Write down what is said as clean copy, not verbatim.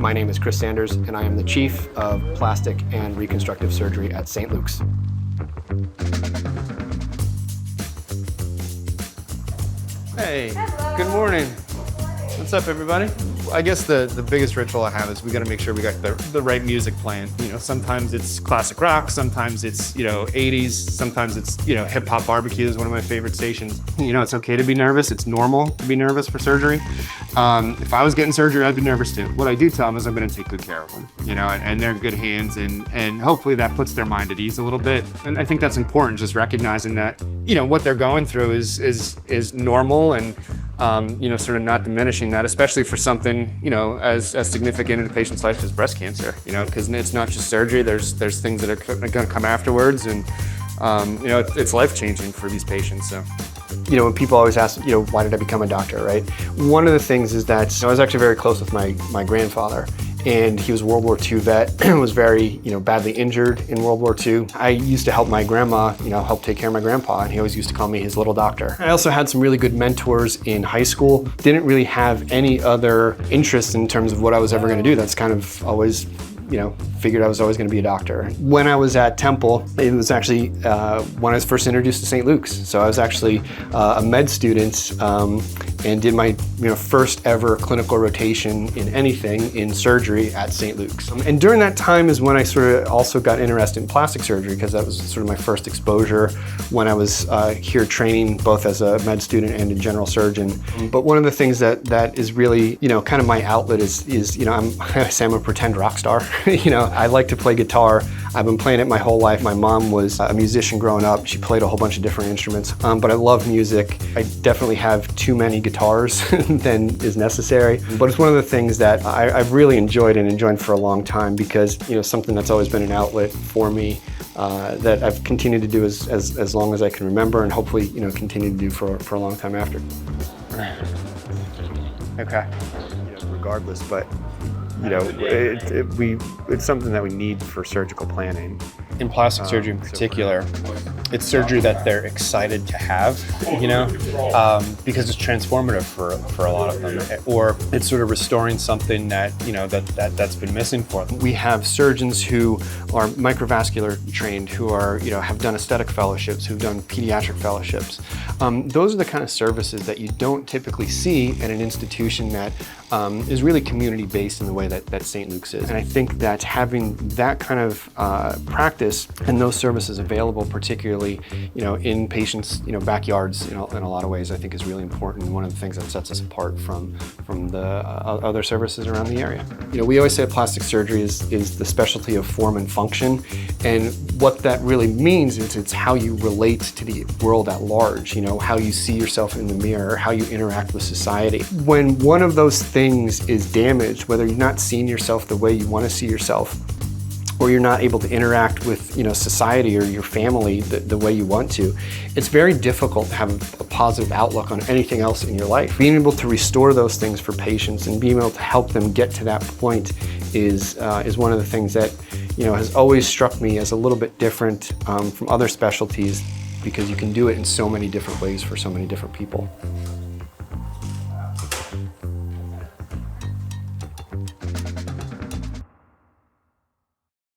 My name is Chris Sanders, and I am the Chief of Plastic and Reconstructive Surgery at St. Luke's. Hey, hello. Good morning. What's up, everybody? I guess the biggest ritual I have is we got to make sure we got the right music playing. You know, sometimes it's classic rock, sometimes it's, 80s, sometimes it's, hip hop barbecue is one of my favorite stations. It's okay to be nervous. It's normal to be nervous for surgery. If I was getting surgery, I'd be nervous too. What I do tell them is I'm going to take good care of them, and they're in good hands, and hopefully that puts their mind at ease a little bit. And I think that's important, just recognizing that, what they're going through is normal, and sort of not diminishing that, especially for something, as significant in a patient's life as breast cancer, because it's not just surgery, there's things that are going to come afterwards, and, it's life-changing for these patients, so. When people always ask, why did I become a doctor, right? One of the things is that I was actually very close with my grandfather, and he was a World War II vet, was very, badly injured in World War II. I used to help my grandma, help take care of my grandpa, and he always used to call me his little doctor. I also had some really good mentors in high school. Didn't really have any other interest in terms of what I was ever gonna do. That's kind of always, figured I was always gonna be a doctor. When I was at Temple, it was actually when I was first introduced to St. Luke's. So I was actually a med student and did my first ever clinical rotation in anything in surgery at St. Luke's. And during that time is when I sort of also got interested in plastic surgery, because that was sort of my first exposure when I was here training both as a med student and a general surgeon. But one of the things that is really, kind of my outlet is I say I'm a pretend rock star. I like to play guitar. I've been playing it my whole life. My mom was a musician growing up. She played a whole bunch of different instruments, but I love music. I definitely have too many guitars than is necessary, but it's one of the things that I've really enjoyed and enjoyed for a long time, because something that's always been an outlet for me that I've continued to do as long as I can remember, and hopefully continue to do for a long time after. Okay. Regardless, but it's something that we need for surgical planning. In plastic surgery in particular, it's surgery that they're excited to have, because it's transformative for a lot of them, or it's sort of restoring something that, that's been missing for them. We have surgeons who are microvascular trained, who are, have done aesthetic fellowships, who've done pediatric fellowships. Those are the kind of services that you don't typically see at an institution that is really community-based in the way that St. Luke's is. And I think that having that kind of practice and those services available, particularly in patients' backyards in a lot of ways, I think is really important. One of the things that sets us apart from the other services around the area. We always say plastic surgery is the specialty of form and function, and what that really means is it's how you relate to the world at large, how you see yourself in the mirror, how you interact with society. When one of those things is damaged, whether you're not seeing yourself the way you want to see yourself, or you're not able to interact with society or your family the way you want to, it's very difficult to have a positive outlook on anything else in your life. Being able to restore those things for patients and being able to help them get to that point is one of the things that has always struck me as a little bit different from other specialties, because you can do it in so many different ways for so many different people.